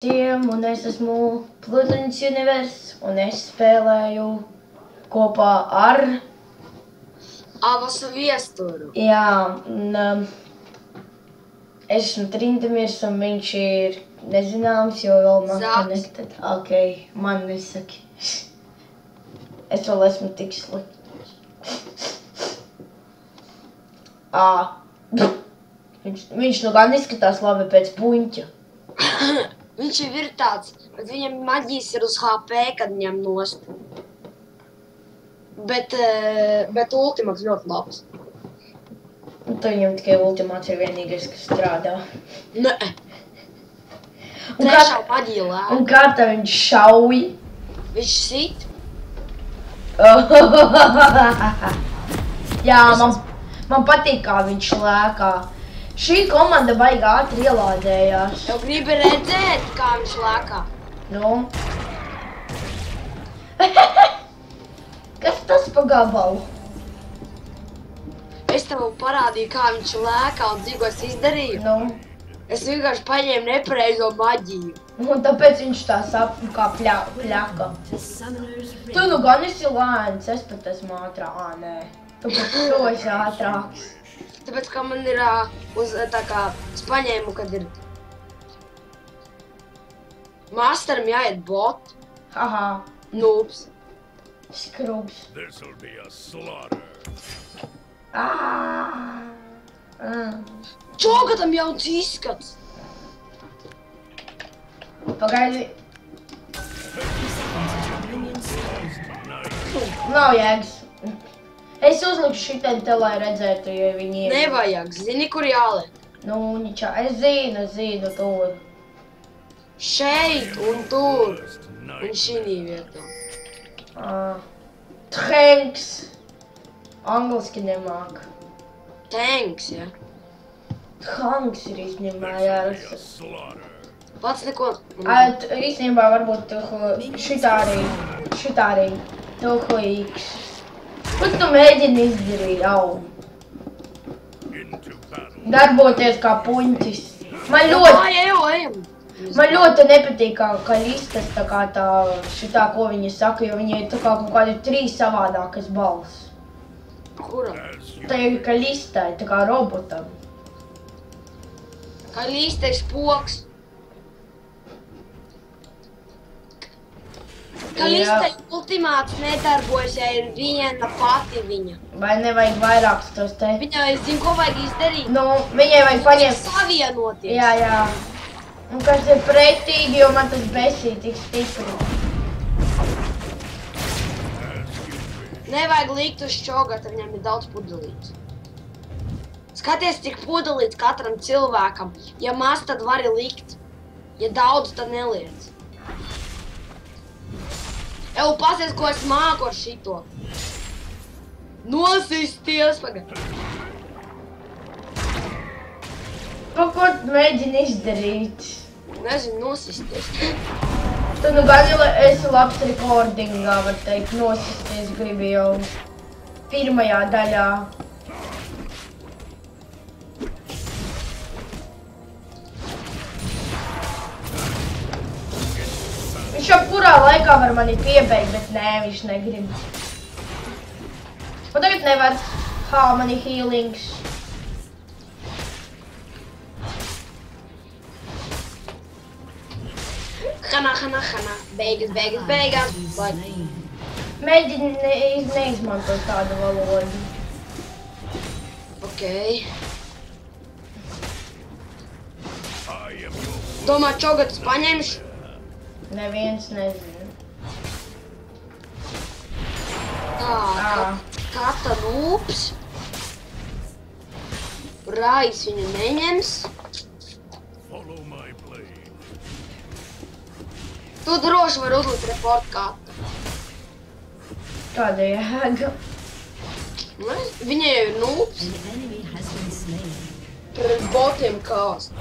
Un es esmu Pludins Universe, un es spēlēju kopā ar... Avasu viesturu. Jā, un es esmu Trindamirs, un viņš ir nezināms, jo vēl nav connected. Ok, man nesaki. Es vēl esmu tik slikts. Viņš nu gan izskatās labi pēc puņķa. Viņš jau ir tāds, bet viņam maģijas ir uz HP, kad ņem nost. Bet ultimāts ļoti labs. Un tad viņam tikai ultimāts ir vienīgais, kas strādā. Nē. Trešā maģija lēna. Un kā tā viņš šauj? Viņš sit. Jā, man patīk, kā viņš lēkā. Šī komanda baigi ātri ielādējās. Tev gribi redzēt, kā viņš lēkā? Nu. Kas tas pa gabalu? Es tev parādīju, kā viņš lēkā un cik es izdarīju. Nu. Es vienkārši paņēmu nepareizo maģiju. Un tāpēc viņš tā sap kā pļaka. Tu nu gan esi lēns, es pat esmu ātrā. Nē. Tu pat to esi ātrāks. Tāpēc, ka man ir uz tā kā es paņēmu, kad ir masteram jāiet bot. Haha. Noobs. Skrubs. This'll be a slaughter. Čogatam jauns izskats. Pagaidi. Nav jēgas. Es uzlikšu šitien te, lai redzētu, ja viņi ir. Nevajag, zini, kur jāliek? Nu, ničā, es zinu tur. Šeit un tur. Un šī vietā. Tanks. Angliski nemāk. Tanks, ja? Tanks ir īstenībā jāras. Pats neko... Īstenībā varbūt šitā arī. Toho X. Ko tu mēģini izdarīt, au? Darboties kā puņķis. Man ļoti nepatīk, ka listas tā kā šitā, ko viņi saka, jo viņi ir tā kā kaut kādi 3 savādākas balss. Kuram? Tā ir kā listai, tā kā robotam. Kā listais poks. Kā listai ultimāts nedarbojas, ja ir viena pati viņa. Vai nevajag vairākus tos te? Viņai, es zinu, ko vajag izdarīt. Nu, viņai vajag paņemt... Savienoties. Jā. Un kas ir pretīgi, jo man tas besī tik stipri. Nevajag likt uz čogata, viņam ir daudz pudelītes. Skaties, cik pudelītes katram cilvēkam. Ja maz, tad vari likt. Ja daudz, tad neliec. Evo, pasies, ko es māku ar šito. Nosisties, pagad. Ko mēģini izdarīt? Nezinu, nosisties. Tu nu gan esi labs rekordingā, var teikt, nosisties gribi jau pirmajā daļā. Viņš jau kurā laikā var mani piebeigt, bet nē, viņš negrib. Un tagad nevar. Man ir healings. Hana. Beigas. Mēģini neizmantot tādu valodu. Ok. Domā, čogatus paņemšu? Neviens nezina. Kata noobs. Rais viņu neņems. Tu droši var uzlikt report kata. Kāda jēga? Viņai ir noobs. Pret botiem kāst.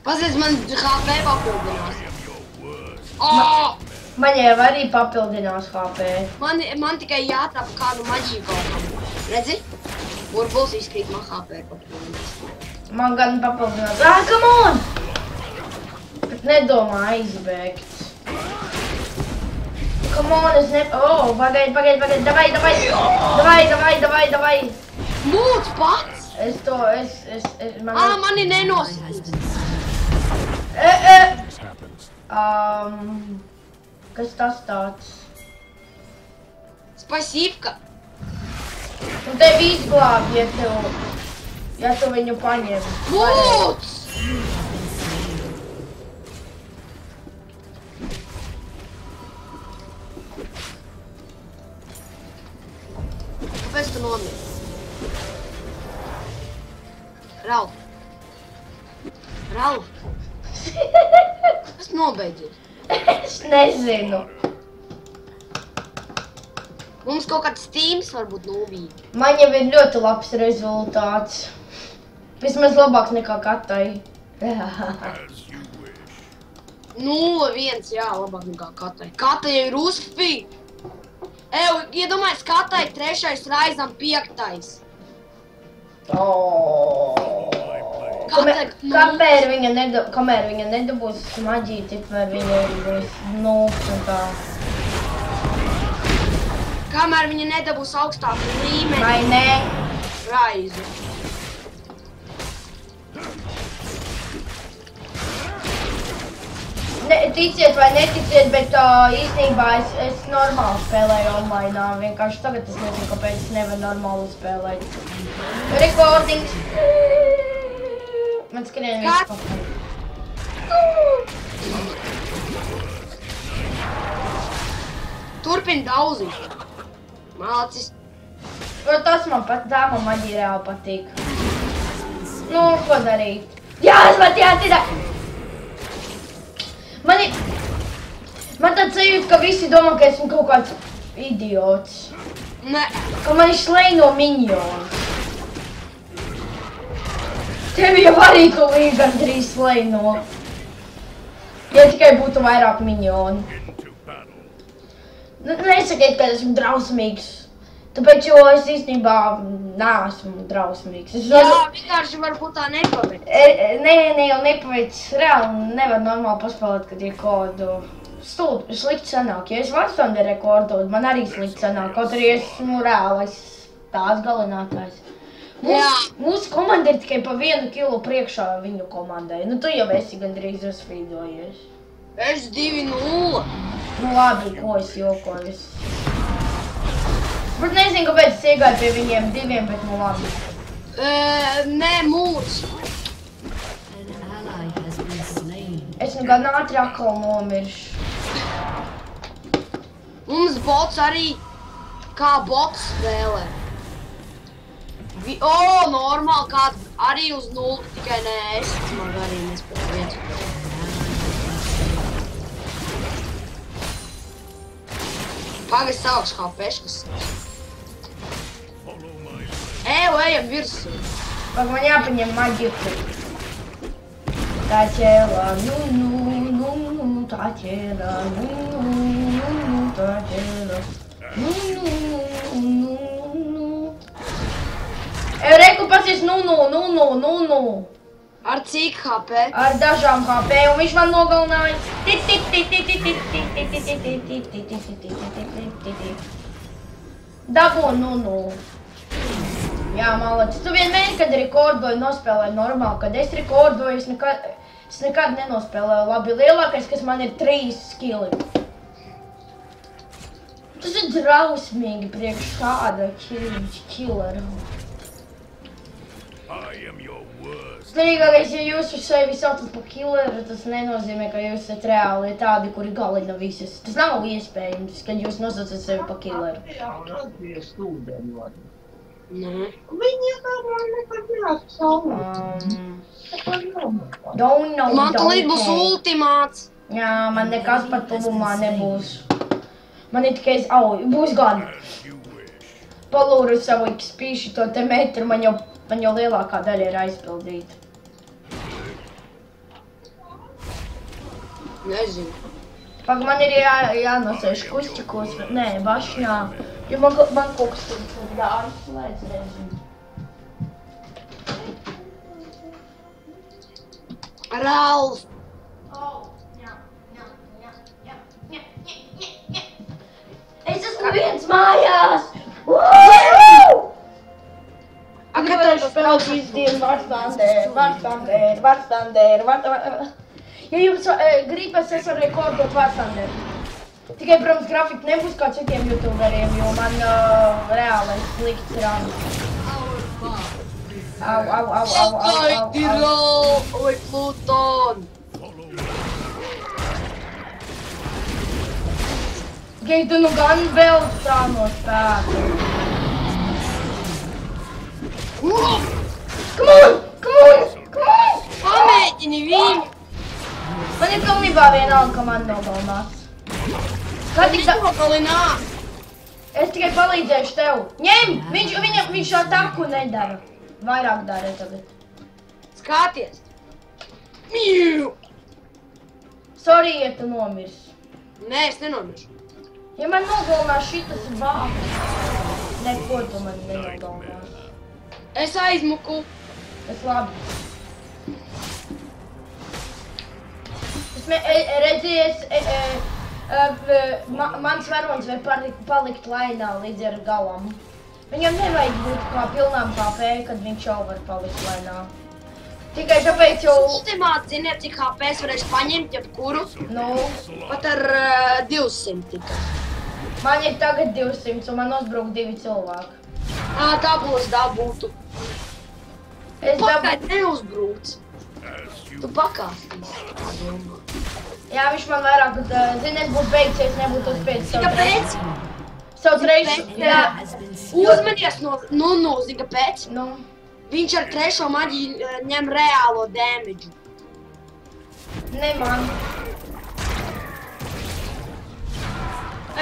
Pasies, man HP papildinās. Man jau arī papildinās HP. Man tikai jātrapa kādu maģiju kaut kam. Redzi? Burbulis izkrīt man HP papildinās. Man gan papildinās. Come on! Bet nedomā aizbēgt. Come on, es ne... Oh, pagaid. Davai. Mūc pats! Mani nenosīt. Kas tas tāds? Spasīvka. Un tevi izglāb, ja tu viņu paņem. Mūc! Kāpēc tu nomiri? Ralf! Kas nobeidzies? Es nezinu. Mums kaut kāds Steams varbūt nūbīja. Man jau ir ļoti labs rezultāts. Vismaz labāks nekā Katai. As you wish. 0-1, jā, labāk nekā Katai. Katai jau ir uzfī. Iedomājies, Katai 3. Raizam 5. Kamēr viņa nedabūs maģiju, tikmēr viņa būs nulles un tā. Kamēr viņa nedabūs augstāku līmeni. Vai ne? Raizu. Ticiet vai neticiet, bet īstenībā es normāli spēlēju online. Vienkārši tagad es nezinu, kāpēc es nevaru normāli spēlēt. Rekordings. Man skrien viss pakaļ. Turpin daudzīt. Mācis. Tas man pat tā man maģija reāli patīk. Nu, ko darīt? Jā, es man jātira! Man tāds sajūta, ka visi domā, ka esmu kaut kāds idiots. Ne. Ka man ir sleino miņons. Tevi jau arī kolīgi gandrīz sleino. Ja tikai būtu vairāk miņoni. Into battle. Nesakiet, ka esmu drausmīgs. Tāpēc, jo es īstenībā neesmu drausmīgs. Jā, vienkārši varbūt tā nepaveic. Ne jau nepaveic. Reāli nevar normāli paspēlēt, kad ir kodu. Slikti sanāk. Ja es varu stundu rekordot, man arī slikti sanāk. Kaut arī esmu reālais tās galinātājs. Mūsu komanda ir tikai pa 1 kilu priekšā viņu komandai. Nu, tu jau esi gandrīz uzfīdojies. Es 2-0. Nu, labi, ko es jokoju. Bet nezinu, kāpēc es iegāju pie viņiem 2, bet nu labi. Nē, mūs. Es nu gan ātri atkal nomiršu. Mums bots arī kā bots spēlē. Normāli, kā arī uz 0, tikai nē, es man arī nespēju viens. Pagaid savāks kā peškas. Ejam virsū. Pagaid, man jāpaņem maģiku. Tā ķēlā, tā ķēlā, tā ķēlā. Reku pasies, Ar cik HP? Ar dažām HP, un viņš man nogalināja. Dabū, Jā, malacis. Tu vienmēr, kad rekordoju, nospēlēju normāli. Kad es rekordoju, es nekad nenospēlēju labi. Lielākais, kas man ir 3 skili. Tas ir drausmīgi priekš šāda killera. I am your worst. Svarīgākais, ja jūs uz sevi saucat par killeru, tas nenozīmē, ka jūs esat reāli tādi, kuri galina visas. Tas nav iespējams, kad jūs nosaucat sevi par killeru. Nē. Man tulīt būs ultimāts. Jā, man nekas pat tuvumā nebūs. Man ir tikai, būs gan. Palūru savu XP šito te metru, man jau lielākā daļa ir aizpildīta. Nezinu. Pag man ir jānosēž kušķikos, nē, bašņā. Jo man kaut kas tur dārsts, lai es nezinu. Ralf! Es esmu viens mājās! Tagad es spēlēju šīs dienas Varstandēru. Ja jums gribas, es varu rekordot Varstandēru. Tikai, protams, grafika nebūs kā citiem youtuberiem, jo man reālais slikts rāns. Au. Sakaidi, Ralf! Oi, Pluton! Gaidu nu gan vēl tā no spēka. Come on! Pamēģini viņu! Man ir pilnībā vienalga, ka man nogalinās. Viņš nogalinās! Es tikai palīdzēšu tev. Ņem! Viņš ataku nedara. Vairāk dara tagad. Skaties! Miu! Sorry, ja tu nomirsi. Nē, es nenomiršu. Ja man nogalinās šitas vāks. Neko tu man nenogalinās. Es aizmuku. Tas labi. Es redzējies, mans varonis var palikt lainā līdz ar galam. Viņam nevajag būt kā pilnām HP, kad viņš jau var palikt lainā. Tikai tāpēc jau... Ultimāti, ziniet, cik HP es varēšu paņemt jebkuru? Nu, Pat ar 200 tikai. man ir tagad 200 un man uzbruk 2 cilvēki. Dabūtu. Pagaid, neuzbrūc. Tu pakāstīsi. Jā, viņš man vairāk, zini, es būtu beigts, ja es nebūtu uzspiedis savu Kāpēc? Savu trešo, jā. Uzmanies no, zini, kāpēc? Nu, Viņš ar trešo maģiju ņem reālo damage. ne man.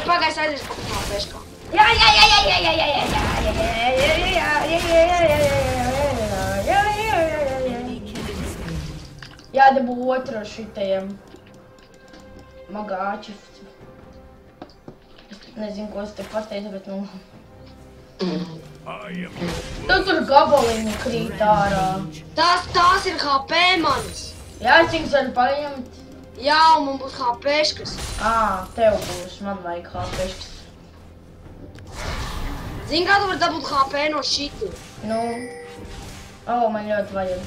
Pagaid, aiziešu pakāpā peškā. Jādabū otru šitajiem magāčus. Es nezinu, ko es te pateicu, bet nu... Tu tur gabaliņi krīt ārā. Tās ir HP manas. Jā, es viņus varu paņemt. Jā, un man būs HPškas. Tev būs, man vajag HPškas. Zini, kā tu vari dabūt HP no šitiem? Nu, man ļoti vajag.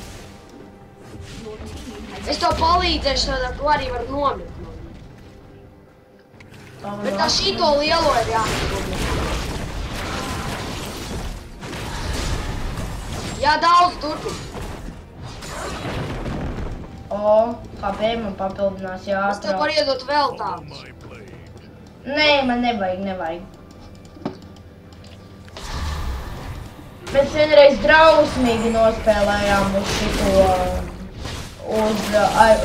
Es tev palīdzēšu, tad tu arī vari nomirt. Bet tā šito lielo ir jāatrodot. Jā, daudz turpin. HP man papildinās, jā. Es tev varu iedot vēl tādus. Nē, man nevajag. Mēs vienreiz drausmīgi nospēlējām uz šito,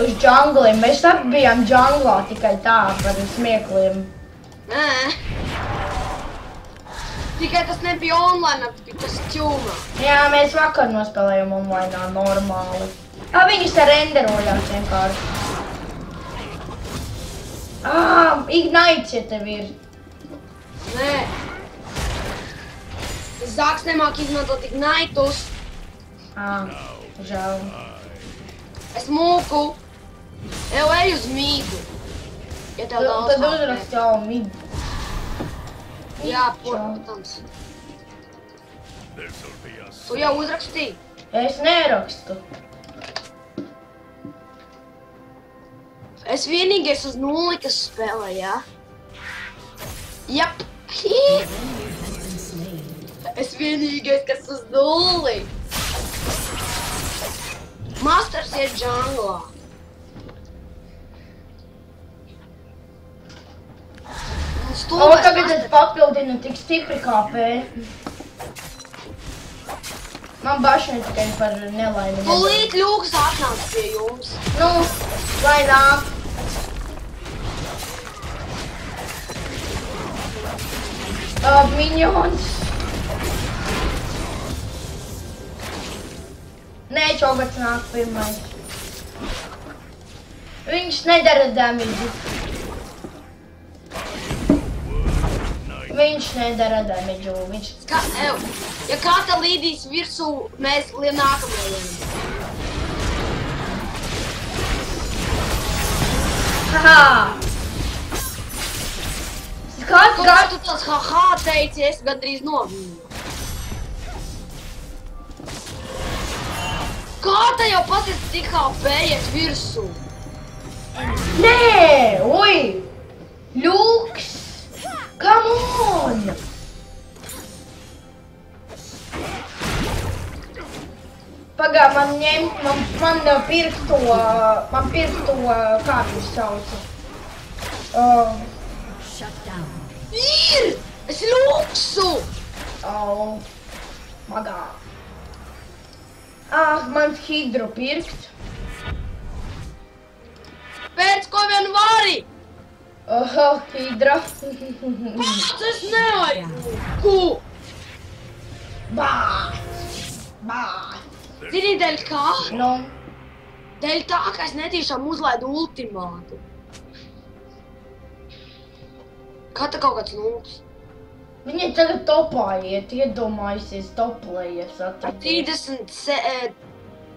uz džunglim. Mēs abi bijām džunglā tikai tā, par smiekliem. Nē. Tikai tas nebija online, tas ķūmā. Jā, mēs vakar nospēlējām online normāli. Viņas te renderojās vienkārši. Ignites, ja tev ir. Nē. Zāks nemāk izmantot Ignitus. Žēl. Es mūku. Ej uz mīdu. Ja tev daudz Tad uzrakst jau midu. Jā, protams. Tu jau uzrakstīji? Es nerakstu. Es vienīgais uz 0, kas spēlē, jā? Jap. Es vienīgais, kas uz 0. Masters ir džunglā. Tagad es papildinu tik stipri KP. Man baš ne tikai par nelaimi. Tūlīt Ļūks atnāc pie jums. Nu, lai nāk. Minions. Nē, Čogats nāk pirmais. Viņš nedara damage. Viņš nedara damage. Ja kāta līdīs virsū, mēs nākamajam. Haha! Kāds Kā tu tas haha teici, es gandrīz novīju. Kā te jau pasies tik HP iet virsū? Nē! Ui! Ļuks! Come on! Pagā, man pirkt to, kā viņš sauca? Ir! Es ļuksu! Pagā. Mans hidru pirkt. Pēc ko vien vari! Hidra. Pats es neaizku! Bāc! Zini, dēļ kā? Nu, Dēļ tā, ka es netīšām uzlaidu ultimātu. Kā te kaut kāds nūks? viņi tagad topā iet, iedomājusies toplējies atradīt.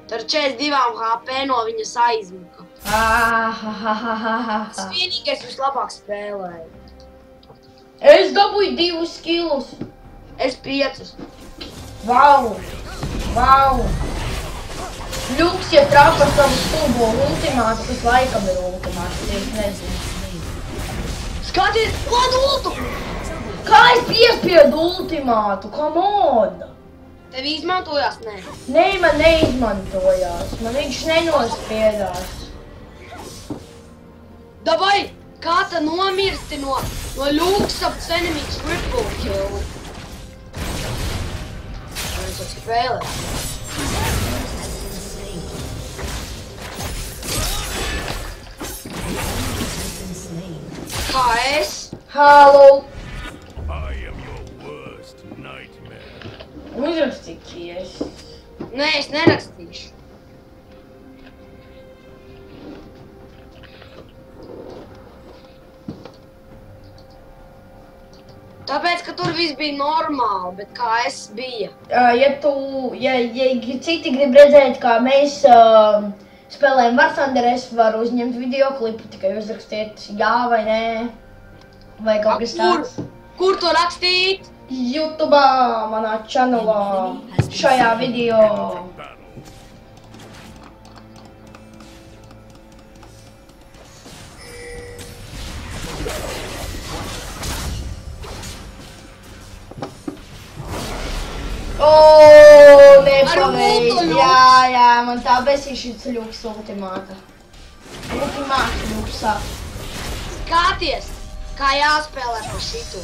Ar 42 HP no viņas aizmuka. Tas vienīgais vislabāk spēlēju. Es dabūju 2 skillus. Es 5. Vau! Ļuks, ja trapa savu stulbo ultimātu, kas laikam ir ultimāts, es nezinu. Skaties, laidu ultu! Kā es piespiedu ultimātu? Come on! Tev izmantojās? Nē. Nē, man neizmantojās. Man viņš nenospiedās. Dabai, kā ta nomirsti no Ļuksa enemy triple kill? Viņš tad spēlē. Kā es? Halo! I am your worst nightmare. Uzrakstījies. Nē, es nerakstīšu. Tāpēc, ka tur viss bija normāli, bet kā es bija. Ja citi grib redzēt, kā mēs spēlējam War Thunder, es varu uzņemt videoklipu, tikai uzrakstiet jā vai nē. Vai kaut kas tāds. Kur to rakstīt? YouTube'ā, manā channelā, šajā video. Battle. Nepaveikts. Jā, man tā besīja šis Ļuks ultimāta. Ultimāta Ļuksā. Skaties, kā jāspēlē par šitu.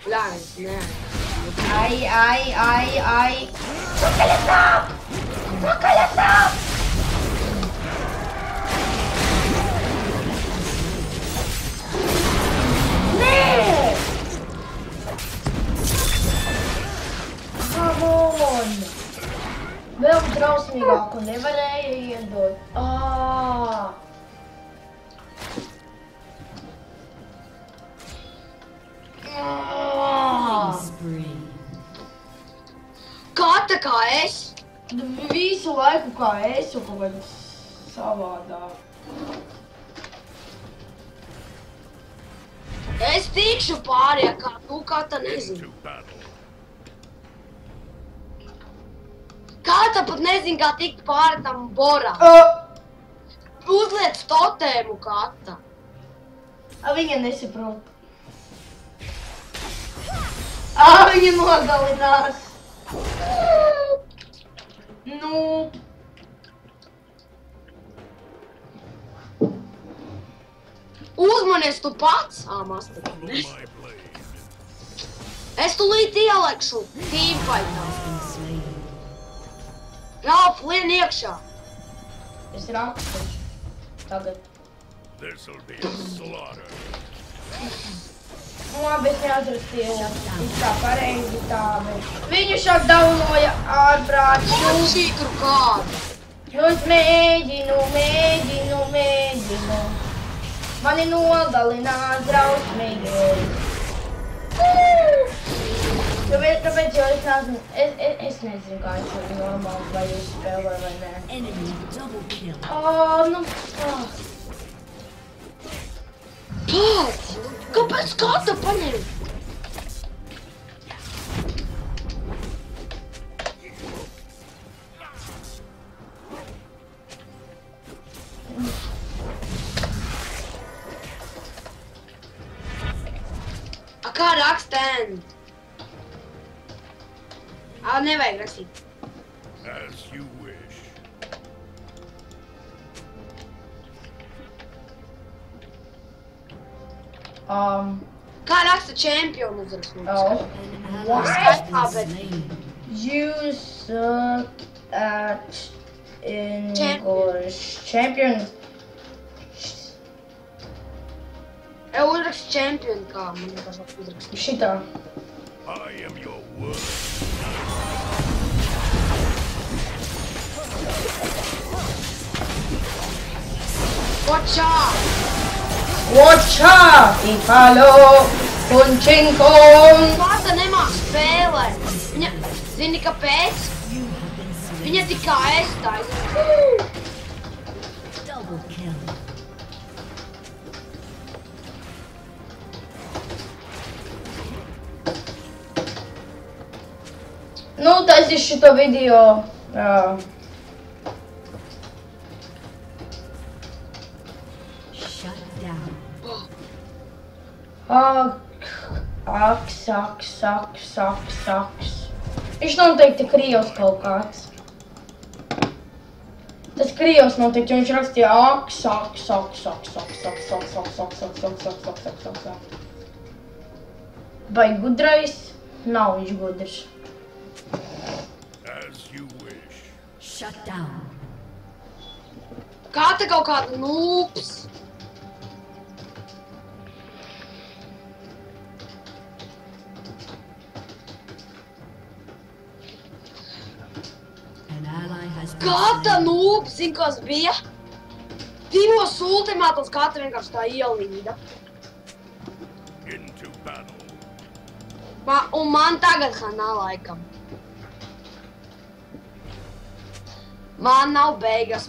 Bļāņas, nē. Ai. Pakaļasāp! Nē! Come on! Vēl drausmīgāku nevarēja iedot. Kā tā kā es? Visu laiku kā es, un kaut kāds savādāk. Es tikšu pārie, kā tu, kā tā nezinu. To battle. Kā tā pat nezinu, kā tikt pāri tam boram. Uzliec totēmu, kā tā. Viņa nesaprot. Viņa nogalinās. Nu. Uzmanies tu pats! Masta. My blade. Es tūlīt ielekšu teamfightā. Ralf, lien iekšā. Es rakstu. Tagad. This'll be a slaughter. Labi, es neatrakstīju. Viss tā pareizi tā, bet... Viņu šāk daunoja ārprāts. Šīkru kādu. Nu es mēģinu. Mani nogalinās drausmīgi. Kāpēc jau es nezinu, es nezinu, kā es varu normāli, vai jūs spēlē vai nē. Nu, Pēc! Kāpēc kata paņem? Kā raksta end? Nevajag rakstīt. As you wish. Kā raksta čempionu uzrakstu? You suck at English. Champion. Uzrakst čempionu, kā man vienkārši uzrakst. Šitā. I am your worst. Watch out! Watch out! Italo! Punchinko! Kata nemāk spēlēt. Viņa, zini kāpēc? Viņa tikai aizstāja. Nu, taisīšu šito video. Saks. Viņš noteikti krievs kaut kāds. Tas krievs noteikti, jo viņš rakstīja saks. Vai gudrais? Nav viņš gudrs. As you wish. Shut down. Kata kaut kāda nūps. Kata nūps, zin kas bija? Divos ultimātos Kata vienkārši tā ielīda. Into battle. Un man tagad hanā laikam. Man nav beigas.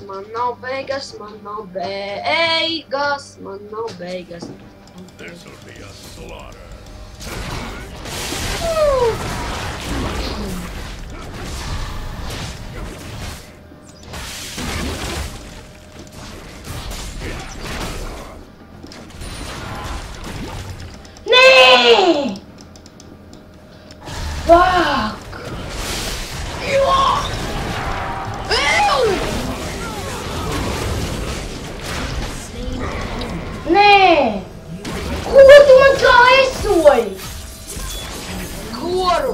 This'll be a slaughter. Nee! Fuck! Nē! Ko tu man kā esoji? Koru!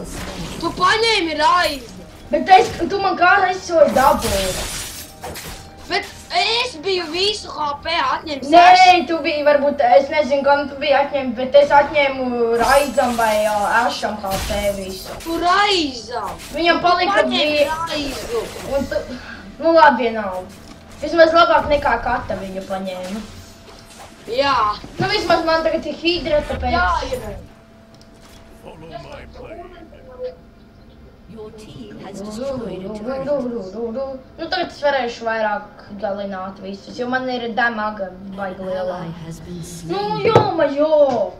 Tu paņēmi raizi! Bet tu man kā esoji dabūji. Bet es biju visu HP atņemt. Nē, tu biji varbūt, es nezinu, kam tu biji atņemt, bet es atņēmu Raizam vai Asham HP visu. Tu Raizam! Viņam palika Paņēmi Raizu! Un tu, nu labi vienalga. Vismaz labāk nekā Kata viņu paņēma. Jā. Nu vismaz man tagad ir hidra, tāpēc... Jā, ir. Follow my blade. Your team has destroyed a turret. Nu tagad es varēšu vairāk galināt visus, jo man ir damaga baigi lielā. Ally has been slain. Nu jo!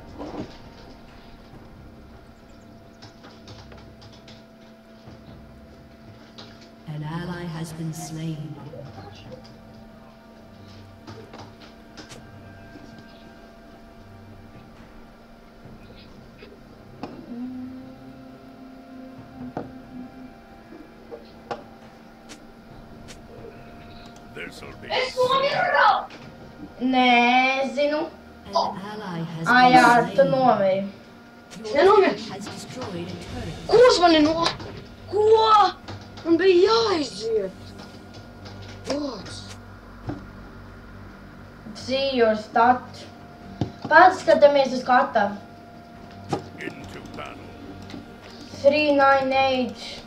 An ally has been slain. This'll be Es nomieru! Nezinu. An ally has Jā, been tu slain. nomēji. Your team has destroyed a turret. Kurš mani no... Ko? Man bija jāiziet. Gods. See your stat. Paskatāmies uz Kata. into battle. 398.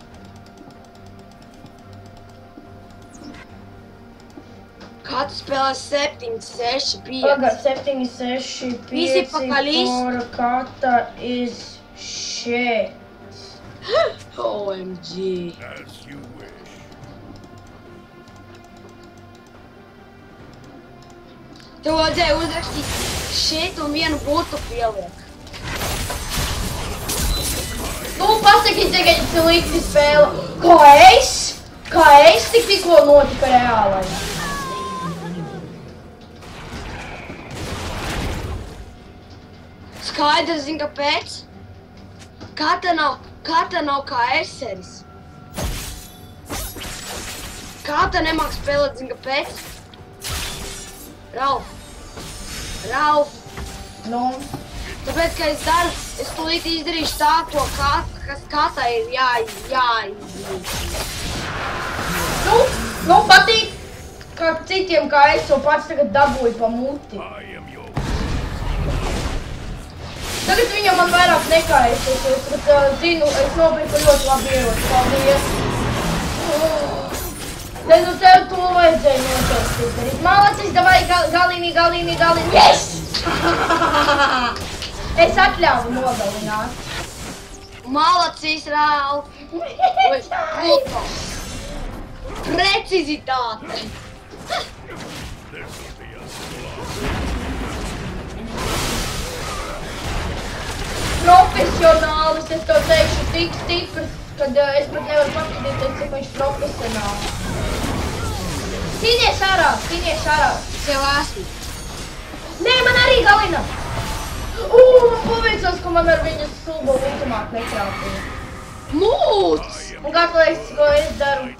Kata spēlē 7, 6, 5. Pagad 7, 6, 5, Visi pakaļ 4, Kata is shit. OMG. As you wish. Tev vajadzēja uzrakstīt šeit un vienu būtu pieliek. Nu, pasaki, tagad slikti spēle. Kā es tikko notika reālai? Skaidrs, zin, kāpēc? Kā tā nav kā eseris? Kā tā nemāk spēlēt, zin, kāpēc? Ralf. Nu, Tāpēc, ka es tūlīt izdarīšu tā, kas katā ir jāizdarīt. Nu, patīk, ka citiem kā es to pats tagad dabūju pa muti. I am your Tagad viņam man vairāk nekājusies, bet zinu, es nopirku ļoti labi ieroci. Paldies. Te nu tev to vajadzēja noteikti izdarīt. Malacis, davai galīni. Yes! Es atļauju nogalināt. Malacis, Ralf. Pluto. Precizitāte. This will be a slaughter. Profesionālis, es tev teikšu tik stiprs, kad es pat nevaru paskatīties, cik viņš profesionāli. Cīnies ārā. Es jau esmu. Nē, man arī galina. Man paveicās, ka man ar viņas sulbo ultimātu nekrāpīja. Mūts! Un kā tu liekas, ko es daru?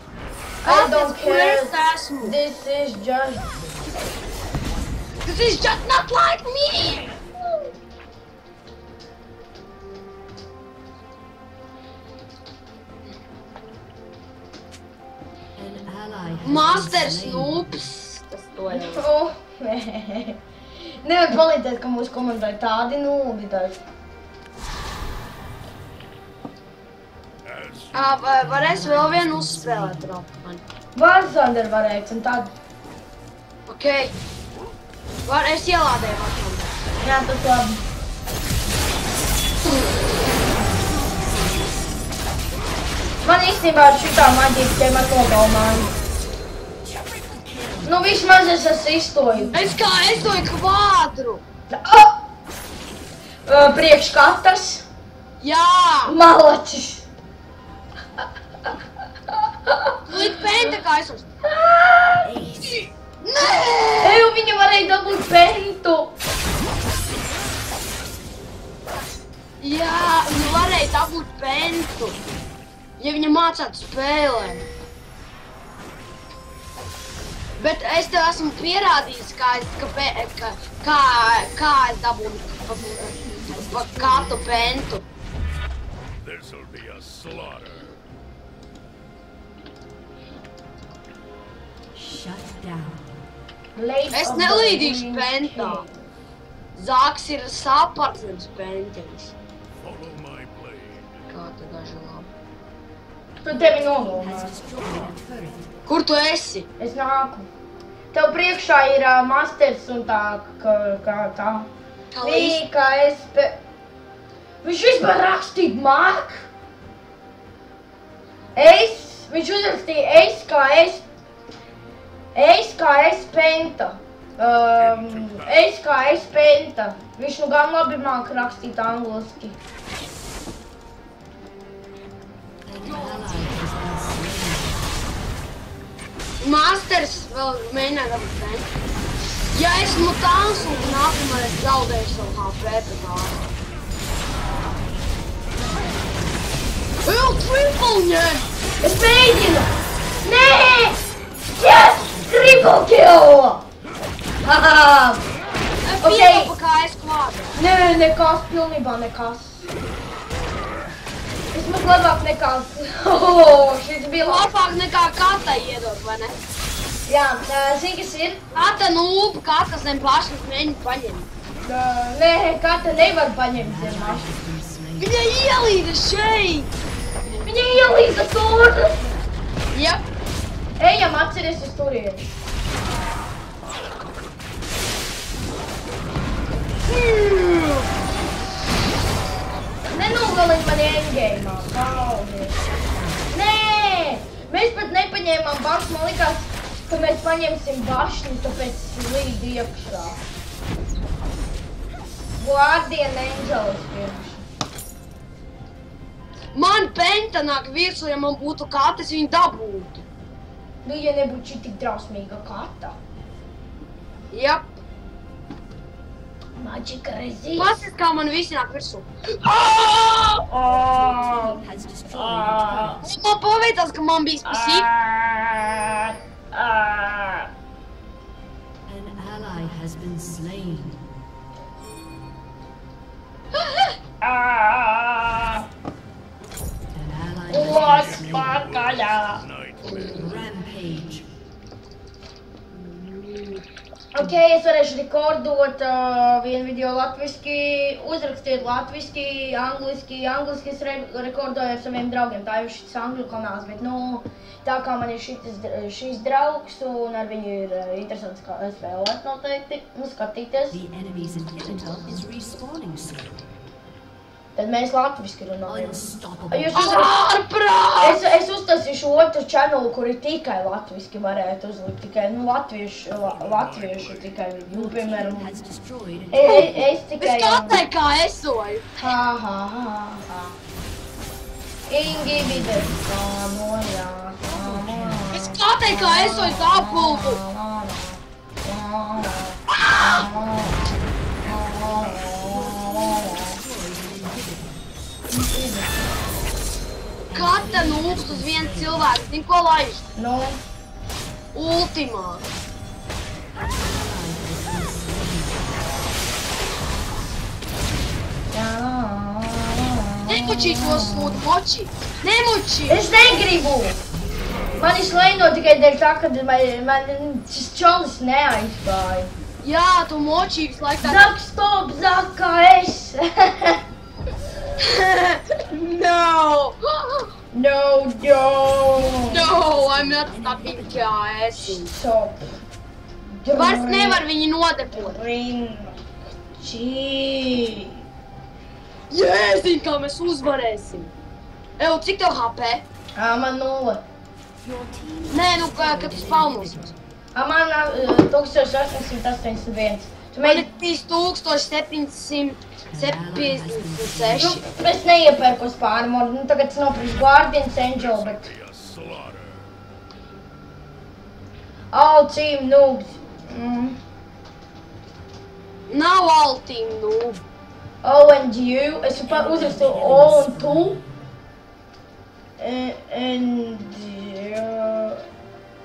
I don't care. Esmu. This is just... This is just not like me! An ally has Masters been slain. noobs. Tas to jau. Nē. Nevar palīdzēt, ka mūsu komandai tādi nūbi taču. Varēs vēl vienu uzspēlēt, Ralf. Warzander varēs, un tad... Ok. Es ielādēju Warzander. Jā, tas labi. Man īstenībā ar šitā maģija te man nogalmāja. Nu, vismaz es esmu izstoju. Es kā esoju kvādru. Priekš katas. Jā! Malacis. Līdz penta kā es uz. Nē! Eju, viņa varēja dabūt pentu. Jā, viņa varēja dabūt pentu. Ja viņa mācētu spēlēt. Bet es tev esmu pierādījis, kā es dabūnu pa katru pentu. This will be a slaughter. Shut down. Es nelīdīšu pentā. Zāks ir sapartners pentenis. Follow my blade. Kā te daži labi. Tu tevi Has nogalmā. destroyed a turret. Kur tu esi? Es nāku. Tev priekšā ir masters un tā, kā tā. Viņa, kā es Viņš vispār rakstīt māk. Viņš uzrakstīja kā es penta. Kā es penta. Viņš nu gan labi māk rakstīt angliski. An ally has been slain. Masters vēl mēģināja dabūt pentu. Ja esmu tāls un nākamais zaudēšu savu HP pēc ārā. Vēl triple ņem! Es mēģinu! Nē! Yes! Triple kill! Haha! Piekopa kā es kvādru. Nē, nekas, pilnībā nekas. Vismaz labāk nekā... Šis bija labs. Labāk nekā katai iedot, vai ne? Jā, zini, kas ir? Kata nūpa, katas zem plašas mēģina paņemt. Nē, kata nevar paņemt zem mašas. Viņa ielīda šeit! Viņa ielīda tur! Ja. Ejam, atceries uz turieni. Nenogalini mani endgame'ā, paldies. Mēs pat nepaņēmām bašņu, man likās, ka mēs paņemsim bašņu, tāpēc līd iekšā. Guardian Angelis pirms. Man penta nāk virsū, ja man būtu kata, es viņu dabūtu. Nu, ja nebūtu šī tik drausmīga kata. Jap. Magic resist. Pasis, kā man visi nāk virsū. Has destroyed. Man paveicās, ka man bija spasīk. An ally has been slain. An ally has been slain. Rampage. Ok, es varēšu rekordot vienu video latviski, uzrakstiet latviski, angliski es rekordoju ar saviem draugiem, tā jau šis angļu kanāls, bet nu, tā kā man ir šis draugs un ar viņu ir interesants kā spēlēt noteikti, un skatīties, The enemy's inhibitor is respawning soon. tad mēs latviski runājam. Unstoppable. Es uztaisīšu otru channelu, kur ir tikai latviski varētu uzlikt, tikai, nu, latviešu tikai, nu, piemēram, Has destroyed. es tikai... Es katai kā esoju. Ha. Ingibides, kāmojā. Es katai kā esoju tā pulvu. Kata nūkst uz vienu cilvēku, zin ko laiž? Nu, Ultimā. Nemučī to sūdu, moči. Nemučī. es negribu. Mani slēno tikai dēļ tā, ka man šis čolis neaizgāja. Jā, tu močī visu laiku tā. Zak, stop, Zak, kā es. No. No, No, I'm not stopping kā esi. Stop. Vairs nevar viņu nodepot. Rinčī. Jēziņ, kā mēs uzvarēsim. Evo, cik tev HP? Man 0. Nē, nu, kad tu spaunosies. Man 1881. Man ir 1776. Es neiepērkos pārmodu, nu tagad es nopirkšu Guardian Angel, bet... Be a slaughter. All team noobs. Nav all team noob. O and you. Es uzrakstu O un tu. And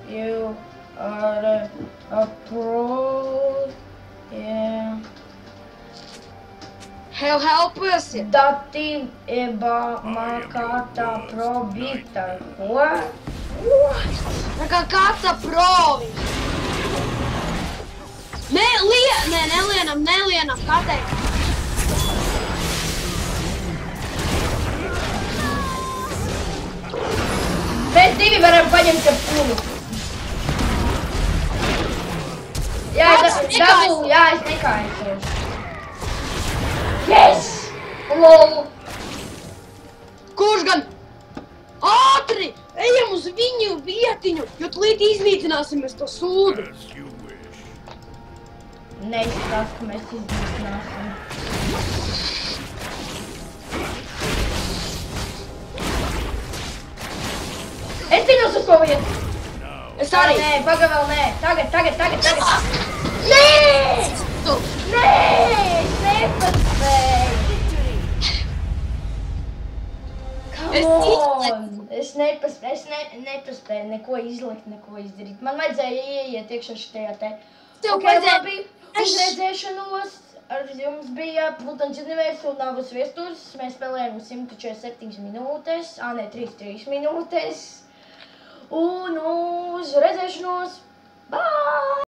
you are a pro. Yeah. Helpusi. Dati eba makata probita. What? Tā kā kata provi. Nelienam, katai. Mēs divi varam paņemt ar pulu. Jā, es nekaisos. Yes! Lol! Kurš gan? Ātri! Ejam uz viņu vietiņu, jo tūlīt iznīcināsim mēs to sūdu. As you wish. Neizskatās, ka mēs iznīcināsim. Es zinos uz ko vietu. Es arī. Nē, paga vēl nē. Tagad. Nē! Tu! Nē, es nepaspēju. Es Come on. izleku. Es nepaspēju neko izlikt, neko izdarīt. Man vajadzēja ieiet iekšā šitajā te. Tev Ok, vajadzēja- labi. Uz redzēšanos. Ar jums bija Plutons Universe un Navas Viesturs. Mēs spēlējām 147 minūtes. Nē, 3 minūtes. Un uz redzēšanos. Bye!